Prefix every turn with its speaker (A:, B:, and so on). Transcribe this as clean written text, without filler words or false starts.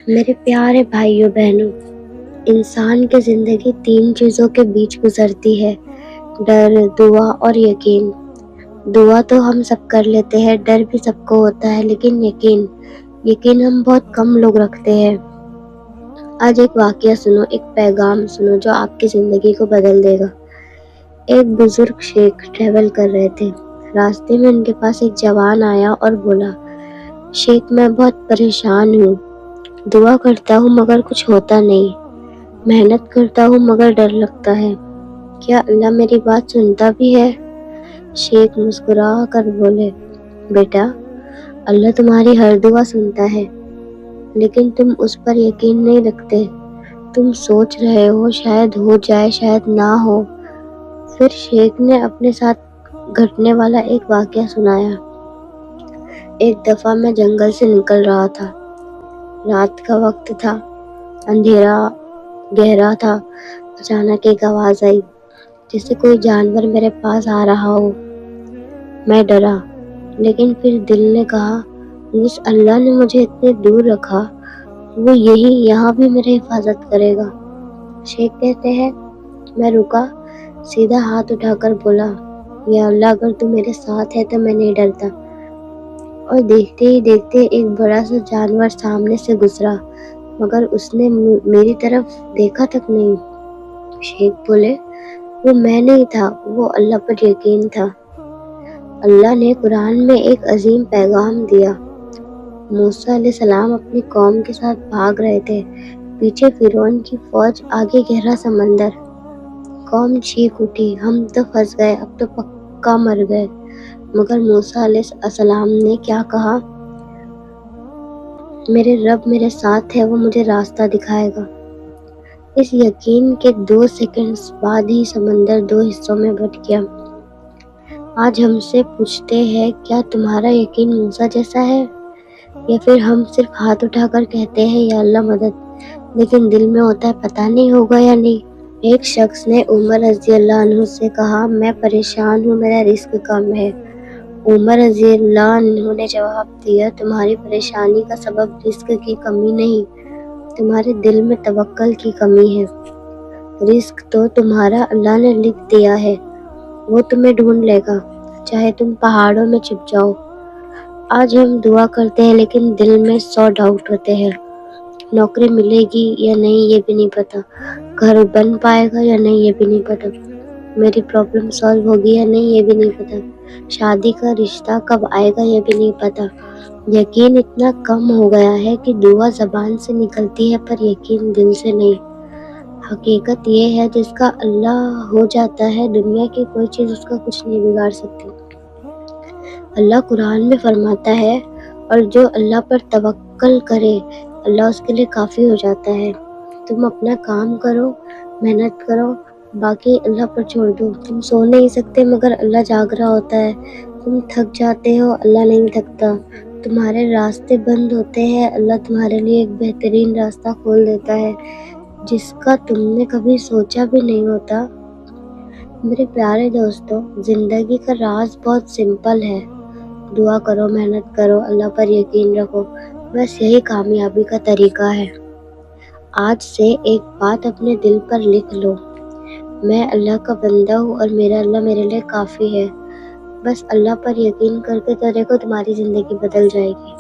A: میرے پیارے بھائیوں بہنوں، انسان کی زندگی 3 چیزوں کے بیچ گزرتی ہے: ڈر، دعا اور یقین۔ دعا تو ہم سب کر لیتے ہیں، ڈر بھی سب کو ہوتا ہے، لیکن یقین ہم بہت کم لوگ رکھتے ہیں۔ آج ایک واقعہ سنو، ایک پیغام سنو جو آپ کی زندگی کو بدل دے گا۔ ایک بزرگ شیخ ٹریول کر رہے تھے۔ راستے میں ان کے پاس ایک جوان آیا اور بولا، شیخ میں بہت پریشان ہوں، دعا کرتا ہوں مگر کچھ ہوتا نہیں، محنت کرتا ہوں مگر ڈر لگتا ہے، کیا اللہ میری بات سنتا بھی ہے؟ شیخ مسکرا کر بولے، بیٹا، اللہ تمہاری ہر دعا سنتا ہے، لیکن تم اس پر یقین نہیں رکھتے۔ تم سوچ رہے ہو شاید ہو جائے، شاید نہ ہو۔ پھر شیخ نے اپنے ساتھ گھٹنے والا ایک واقعہ سنایا۔ ایک دفعہ میں جنگل سے نکل رہا تھا، رات کا وقت تھا، اندھیرا گہرا تھا۔ اچانک ایک آواز آئی، جیسے کوئی جانور میرے پاس آ رہا ہو۔ میں ڈرا، لیکن پھر دل نے کہا، جس اللہ نے مجھے اتنے دور رکھا، وہ یہاں بھی میری حفاظت کرے گا۔ شیخ کہتے ہیں، میں رکا، سیدھا ہاتھ اٹھا کر بولا، یا اللہ، اگر تو میرے ساتھ ہے تو میں نہیں ڈرتا۔ اور دیکھتے ہی دیکھتے ایک بڑا سا جانور سامنے سے گزرا، مگر اس نے میری طرف دیکھا تک نہیں۔ شیخ بولے، وہ میں نہیں تھا، وہ اللہ پر یقین تھا۔ اللہ نے قرآن میں ایک عظیم پیغام دیا۔ موسیٰ علیہ السلام اپنی قوم کے ساتھ بھاگ رہے تھے، پیچھے فرعون کی فوج، آگے گہرا سمندر۔ قوم چیخ اٹھی، ہم تو پھنس گئے، اب تو پکا مر گئے۔ مگر موسیٰ علیہ السلام نے کیا کہا؟ میرے رب میرے ساتھ ہے، وہ مجھے راستہ دکھائے گا۔ اس یقین کے 2 سیکنڈز بعد ہی سمندر 2 حصوں میں بٹ گیا۔ آج ہم سے پوچھتے ہیں، کیا تمہارا یقین موسیٰ جیسا ہے؟ یا پھر ہم صرف ہاتھ اٹھا کر کہتے ہیں، یا اللہ مدد، لیکن دل میں ہوتا ہے پتہ نہیں ہوگا یا نہیں۔ ایک شخص نے عمر رضی اللہ عنہ سے کہا، میں پریشان ہوں، میرا رزق کم ہے۔ عمر رضی اللہ عنہ نے جواب دیا، تمہاری پریشانی کا سبب رزق کی کمی نہیں، تمہارے دل میں توکل کی کمی ہے۔ رزق تو تمہارا اللہ نے لکھ دیا ہے، وہ تمہیں ڈھونڈ لے گا، چاہے تم پہاڑوں میں چھپ جاؤ۔ آج ہم دعا کرتے ہیں، لیکن دل میں 100 ڈاؤٹ ہوتے ہیں۔ نوکری ملے گی یا نہیں یہ بھی نہیں پتا، گھر بن پائے گا یا نہیں یہ بھی نہیں پتا، میری پرابلم سالو ہوگی یا نہیں یہ بھی نہیں پتا، شادی کا رشتہ کب آئے گا یہ بھی نہیں پتا۔ یقین اتنا کم ہو گیا ہے کہ دعا زبان سے نکلتی ہے پر یقین دل سے نہیں۔ حقیقت یہ ہے، جس کا اللہ ہو جاتا ہے، دنیا کی کوئی چیز اس کا کچھ نہیں بگاڑ سکتی۔ اللہ قرآن میں فرماتا ہے، اور جو اللہ پر توکل کرے، اللہ اس کے لیے کافی ہو جاتا ہے۔ تم اپنا کام کرو، محنت کرو، باقی اللہ پر چھوڑ دو۔ تم سو نہیں سکتے مگر اللہ جاگ رہا ہوتا ہے۔ تم تھک جاتے ہو، اللہ نہیں تھکتا۔ تمہارے راستے بند ہوتے ہیں، اللہ تمہارے لیے ایک بہترین راستہ کھول دیتا ہے، جس کا تم نے کبھی سوچا بھی نہیں ہوتا۔ میرے پیارے دوستو، زندگی کا راز بہت سمپل ہے، دعا کرو، محنت کرو، اللہ پر یقین رکھو، بس یہی کامیابی کا طریقہ ہے۔ آج سے ایک بات اپنے دل پر لکھ لو، میں اللہ کا بندہ ہوں اور میرا اللہ میرے لیے کافی ہے۔ بس اللہ پر یقین کر کے تو دیکھو، تمہاری زندگی بدل جائے گی۔